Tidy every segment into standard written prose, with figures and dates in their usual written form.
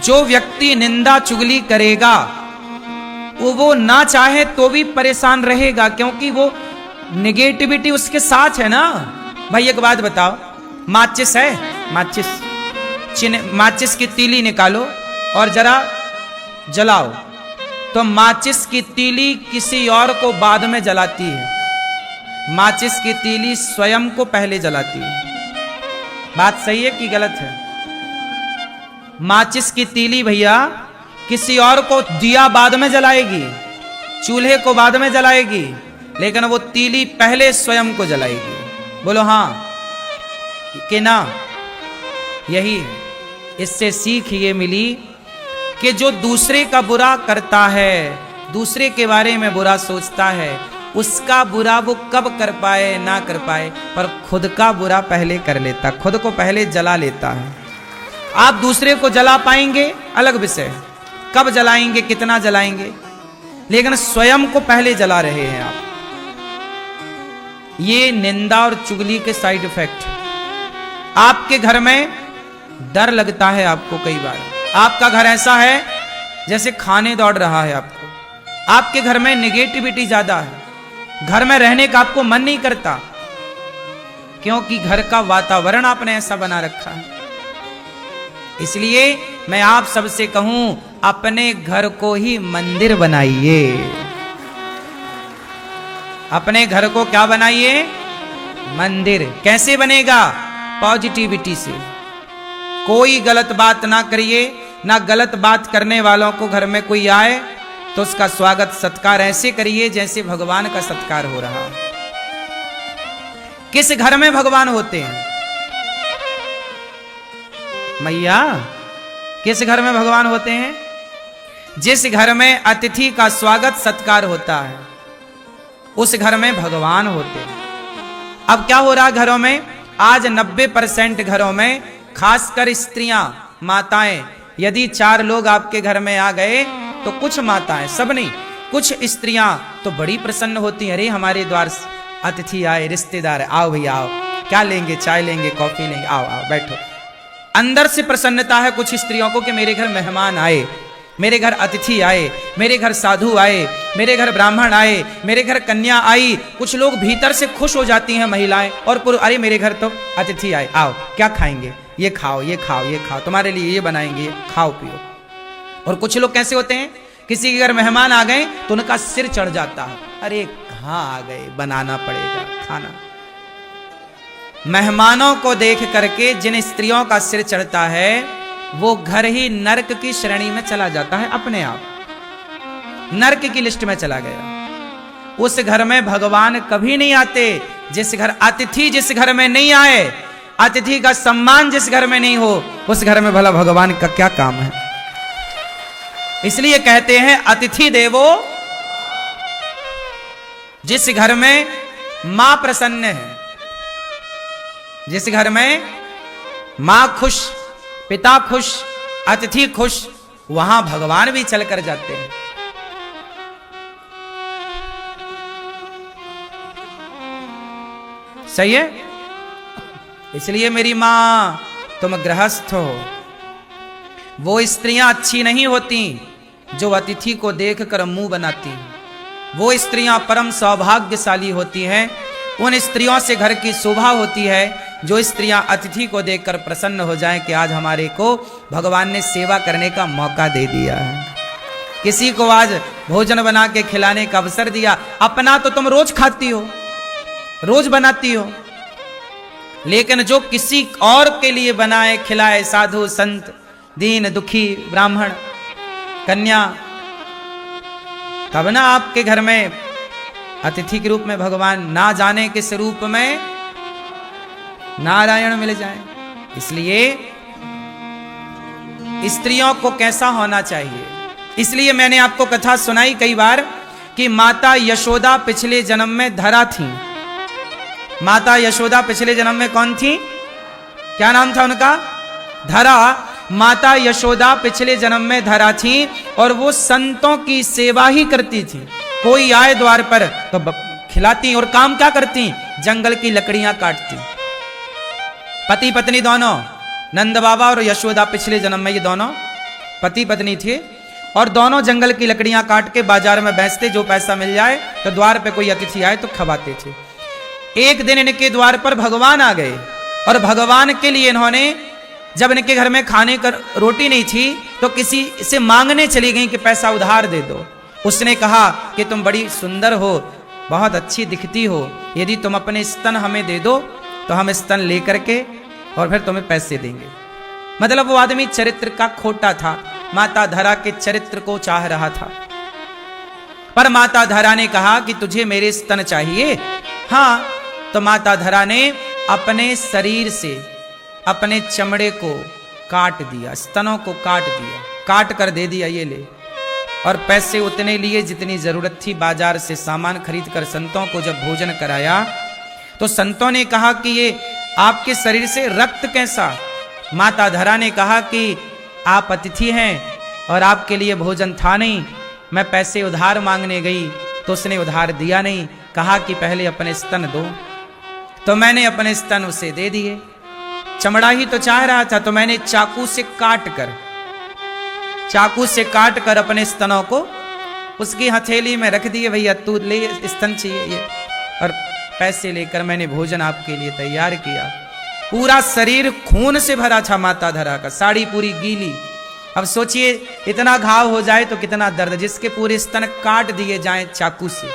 जो व्यक्ति निंदा चुगली करेगा वो ना चाहे तो भी परेशान रहेगा, क्योंकि वो नेगेटिविटी उसके साथ है ना। भाई एक बात बताओ, माचिस है, माचिस की तीली निकालो और जरा जलाओ, तो माचिस की तीली किसी और को बाद में जलाती है, माचिस की तीली स्वयं को पहले जलाती है। बात सही है कि गलत है? माचिस की तीली भैया किसी और को दिया बाद में जलाएगी, चूल्हे को बाद में जलाएगी, लेकिन वो तीली पहले स्वयं को जलाएगी। बोलो हाँ कि ना? यही है। इससे सीख ये मिली कि जो दूसरे का बुरा करता है, दूसरे के बारे में बुरा सोचता है, उसका बुरा वो कब कर पाए ना कर पाए, पर खुद का बुरा पहले कर लेता, खुद को पहले जला लेता है। आप दूसरे को जला पाएंगे अलग विषय, कब जलाएंगे, कितना जलाएंगे, लेकिन स्वयं को पहले जला रहे हैं आप। ये निंदा और चुगली के साइड इफेक्ट। आपके घर में डर लगता है आपको, कई बार आपका घर ऐसा है जैसे खाने दौड़ रहा है आपको, आपके घर में नेगेटिविटी ज्यादा है, घर में रहने का आपको मन नहीं करता, क्योंकि घर का वातावरण आपने ऐसा बना रखा है। इसलिए मैं आप सबसे कहूं, अपने घर को ही मंदिर बनाइए। अपने घर को क्या बनाइए? मंदिर। कैसे बनेगा? पॉजिटिविटी से। कोई गलत बात ना करिए, ना गलत बात करने वालों को घर में कोई आए तो उसका स्वागत सत्कार ऐसे करिए जैसे भगवान का सत्कार हो रहा। किस घर में भगवान होते हैं? मैया, किस घर में भगवान होते हैं? जिस घर में अतिथि का स्वागत सत्कार होता है, उस घर में भगवान होते हैं। अब क्या हो रहा है घरों में? आज 90% घरों में, खासकर स्त्रियां, माताएं, यदि 4 लोग आपके घर में आ गए तो कुछ माताएं, सब नहीं, कुछ स्त्रियां तो बड़ी प्रसन्न होती हैं। अरे हमारे द्वार अतिथि आए, रिश्तेदार, आओ भैया आओ, क्या लेंगे? चाय लेंगे, कॉफी लेंगे, आओ आओ बैठो। अंदर से प्रसन्नता है कुछ स्त्रियों को कि मेरे घर मेहमान आए, मेरे घर अतिथि आए, मेरे घर साधु आए, मेरे घर ब्राह्मण आए, मेरे घर कन्या आई। कुछ लोग भीतर से खुश हो जाती हैं महिलाएं और पुरुष, अरे मेरे घर तो अतिथि आए, आओ क्या खाएंगे, ये खाओ ये खाओ ये खाओ, तुम्हारे लिए ये बनाएंगे, खाओ पियो। और कुछ लोग कैसे होते हैं, किसी के घर मेहमान आ गए तो उनका सिर चढ़ जाता है, अरे कहाँ आ गए, बनाना पड़ेगा खाना। मेहमानों को देख करके जिन स्त्रियों का सिर चढ़ता है वो घर ही नरक की श्रेणी में चला जाता है, अपने आप नरक की लिस्ट में चला गया। उस घर में भगवान कभी नहीं आते। जिस घर अतिथि, जिस घर में नहीं आए, अतिथि का सम्मान जिस घर में नहीं हो, उस घर में भला भगवान का क्या काम है? इसलिए कहते हैं अतिथि देवो। जिस घर में मां प्रसन्न है, जिस घर में मां खुश, पिता खुश, अतिथि खुश, वहां भगवान भी चलकर जाते हैं। सही है? इसलिए मेरी मां, तुम गृहस्थ हो। वो स्त्रियां अच्छी नहीं होती जो अतिथि को देखकर मुंह बनाती। वो स्त्रियां परम सौभाग्यशाली होती हैं। उन स्त्रियों से घर की शोभा होती है जो स्त्रियां अतिथि को देखकर प्रसन्न हो जाएं कि आज हमारे को भगवान ने सेवा करने का मौका दे दिया है, किसी को आज भोजन बना के खिलाने का अवसर दिया। अपना तो तुम रोज खाती हो, रोज बनाती हो, लेकिन जो किसी और के लिए बनाए खिलाए, साधु संत, दीन दुखी, ब्राह्मण, कन्या, तब ना आपके घर में अतिथि के रूप में भगवान, ना जाने किस रूप में नारायण मिल जाए। इसलिए स्त्रियों को कैसा होना चाहिए? इसलिए मैंने आपको कथा सुनाई कई बार कि माता यशोदा पिछले जन्म में धरा थी। माता यशोदा पिछले जन्म में कौन थी? क्या नाम था उनका? धरा। माता यशोदा पिछले जन्म में धरा थी और वो संतों की सेवा ही करती थी। कोई आए द्वार पर तो खिलाती, और काम क्या करती? जंगल की लकड़ियां काटती। पति पत्नी दोनों, नंद बाबा और यशोदा, पिछले जन्म में ये दोनों पति पत्नी थे और दोनों जंगल की लकड़ियां काट के बाजार में बेचते, जो पैसा मिल जाए तो द्वार पे कोई अतिथि आए तो खवाते थे। एक दिन इनके द्वार पर भगवान आ गए और भगवान के लिए इन्होंने, जब इनके घर में खाने का रोटी नहीं थी तो किसी से मांगने चली गई कि पैसा उधार दे दो। उसने कहा कि तुम बड़ी सुंदर हो, बहुत अच्छी दिखती हो, यदि तुम अपने स्तन हमें दे दो तो हम स्तन लेकर के और फिर तुम्हें पैसे देंगे। मतलब वो आदमी चरित्र का खोटा था, माता धरा के चरित्र को चाह रहा था। पर माता धरा ने कहा कि तुझे मेरे स्तन चाहिए? हाँ। तो माता धरा ने अपने शरीर से अपने चमड़े को काट दिया, स्तनों को काट दिया, काट कर दे दिया, ये ले। और पैसे उतने लिए जितनी जरूरत थी, बाजार से सामान खरीद कर संतों को जब भोजन कराया तो संतों ने कहा कि ये आपके शरीर से रक्त कैसा? माता धरा ने कहा कि आप अतिथि हैं और आपके लिए भोजन था नहीं, मैं पैसे उधार मांगने गई तो उसने उधार दिया नहीं, कहा कि पहले अपने स्तन दो। तो मैंने अपने स्तन उसे दे दिए, चमड़ा ही तो चाह रहा था, तो मैंने चाकू से काट कर अपने स्तनों को उसकी हथेली में रख दिए। भैया तू ले, स्तन चाहिए ये, और पैसे लेकर मैंने भोजन आपके लिए तैयार किया। पूरा शरीर खून से भरा था माता धरा का, साड़ी पूरी गीली। अब सोचिए इतना घाव हो जाए तो कितना दर्द, जिसके पूरे स्तन काट दिए जाएं चाकू से,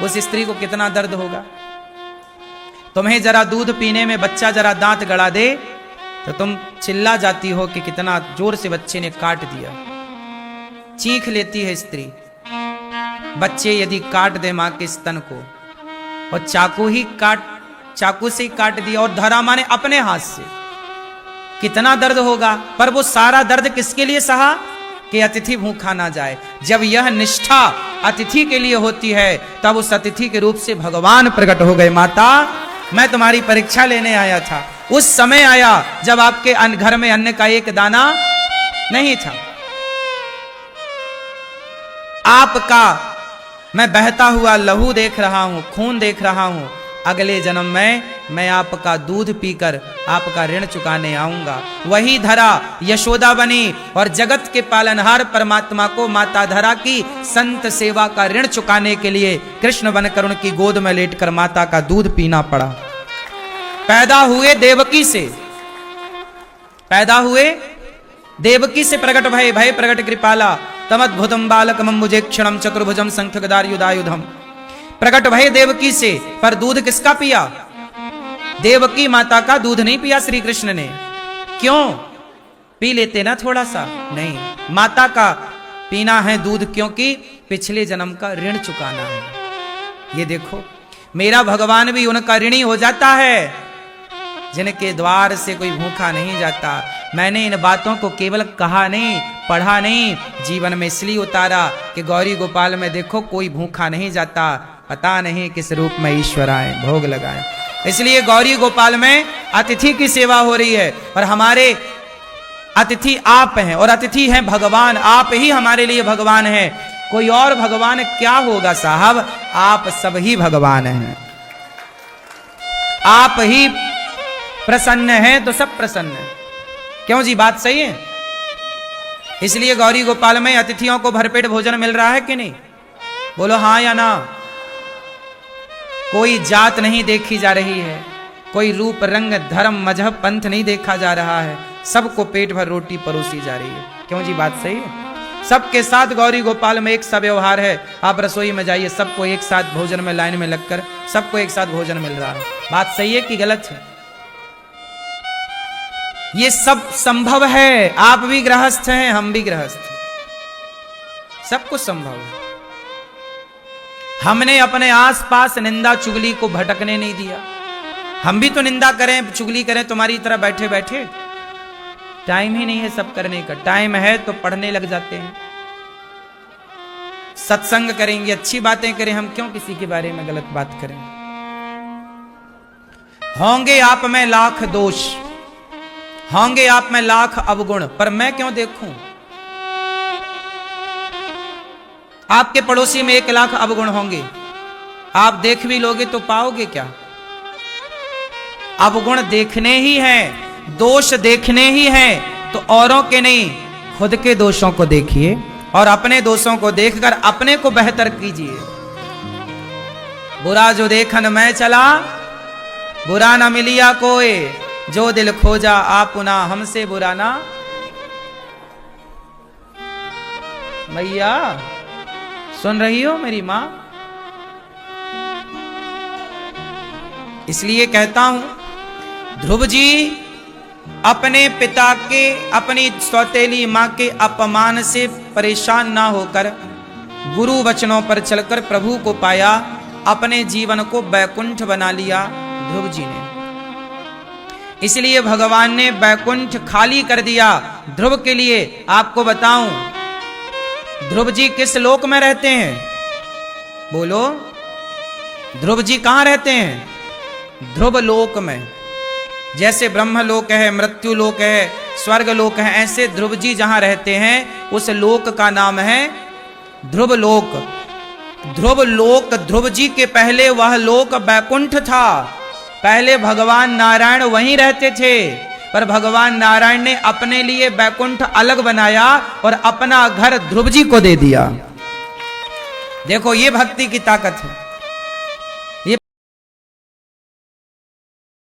उस स्त्री को कितना दर्द होगा। तुम्हें जरा दूध पीने में बच्चा जरा दांत गड़ा दे तो तुम चिल्ला जाती हो कि कितना जोर से बच्चे ने काट दिया। चीख लेती है स्त्री। बच्चे यदि काट दे मां के स्तन को, और चाकू से ही काट दिया, और धरा मां ने अपने हाथ से, कितना दर्द होगा। पर वो सारा दर्द किसके लिए सहा? कि अतिथि भूखा ना जाए। जब यह निष्ठा अतिथि के लिए होती है तब उस अतिथि के रूप से भगवान प्रकट हो गए। माता, मैं तुम्हारी परीक्षा लेने आया था। उस समय आया जब आपके घर में अन्न का एक दाना नहीं था। आपका मैं बहता हुआ लहू देख रहा हूं, खून देख रहा हूं। अगले जन्म में मैं आपका दूध पीकर आपका ऋण चुकाने आऊंगा। वही धरा यशोदा बनी और जगत के पालनहार परमात्मा को माता धरा की संत सेवा का ऋण चुकाने के लिए कृष्ण बनकर उनकी गोद में लेटकर माता का दूध पीना पड़ा। पैदा हुए देवकी से प्रकट भय प्रकट कृपाला तमद्भुतम बालकमं मुजेक्षणं चतुर्भुजं शंखगदायुधायुधम। प्रकट भय देवकी से, पर दूध किसका पिया? देवकी माता का दूध नहीं पिया श्री कृष्ण ने। क्यों? पी लेते ना थोड़ा सा? नहीं, माता का पीना है दूध, क्योंकि पिछले जन्म का ऋण चुकाना है। ये देखो, मेरा भगवान भी उनका ऋणी हो जाता है जिनके द्वार से कोई भूखा नहीं जाता। मैंने इन बातों को केवल कहा नहीं, पढ़ा नहीं, जीवन में इसलिए उतारा कि गौरी गोपाल में देखो कोई भूखा नहीं जाता, पता नहीं किस रूप में ईश्वर आए, भोग लगाए। इसलिए गौरी गोपाल में अतिथि की सेवा हो रही है, और हमारे अतिथि आप हैं, और अतिथि हैं भगवान। आप ही हमारे लिए भगवान हैं, कोई और भगवान क्या होगा साहब? आप सब ही भगवान हैं। आप ही प्रसन्न हैं तो सब प्रसन्न हैं। क्यों जी, बात सही है? इसलिए गौरी गोपाल में अतिथियों को भरपेट भोजन मिल रहा है कि नहीं? बोलो हाँ या ना। कोई जात नहीं देखी जा रही है, कोई रूप रंग धर्म मजहब पंथ नहीं देखा जा रहा है, सबको पेट भर रोटी परोसी जा रही है। क्यों जी, बात सही है? सबके साथ गौरी गोपाल में एक सा व्यवहार है। आप रसोई में जाइए, सबको एक साथ भोजन में लाइन में लगकर सबको एक साथ भोजन मिल रहा है। बात सही है कि गलत है? ये सब संभव है। आप भी गृहस्थ हैं, हम भी गृहस्थ हैं, सब कुछ संभव है। हमने अपने आसपास निंदा चुगली को भटकने नहीं दिया। हम भी तो निंदा करें, चुगली करें तुम्हारी तरह बैठे बैठे? टाइम ही नहीं है सब करने का। टाइम है तो पढ़ने लग जाते हैं, सत्संग करेंगे, अच्छी बातें करें। हम क्यों किसी के बारे में गलत बात करें? होंगे आप में लाख दोष, होंगे आप में लाख अवगुण, पर मैं क्यों देखूं? आपके पड़ोसी में 1 लाख अवगुण होंगे, आप देख भी लोगे तो पाओगे क्या? अवगुण देखने ही हैं, दोष देखने ही हैं, तो औरों के नहीं, खुद के दोषों को देखिए और अपने दोषों को देखकर अपने को बेहतर कीजिए। बुरा जो देखन मैं चला, बुरा न मिलिया कोई, जो दिल खोजा आप पुना हमसे बुरा ना। मैया सुन रही हो मेरी मां? इसलिए कहता हूं, ध्रुव जी अपने पिता के, अपनी सौतेली मां के अपमान से परेशान ना होकर गुरु वचनों पर चलकर प्रभु को पाया, अपने जीवन को बैकुंठ बना लिया ध्रुव जी ने। इसलिए भगवान ने बैकुंठ खाली कर दिया ध्रुव के लिए। आपको बताऊं, ध्रुव जी किस लोक में रहते हैं? बोलो, ध्रुव जी कहां रहते हैं? ध्रुव लोक में। जैसे ब्रह्म लोक है, मृत्यु लोक है, स्वर्ग लोक है, ऐसे ध्रुव जी जहां रहते हैं उस लोक का नाम है ध्रुव लोक। ध्रुव लोक, ध्रुव जी के पहले वह लोक बैकुंठ था। पहले भगवान नारायण वहीं रहते थे, पर भगवान नारायण ने अपने लिए बैकुंठ अलग बनाया और अपना घर ध्रुव जी को दे दिया। देखो ये भक्ति की ताकत है।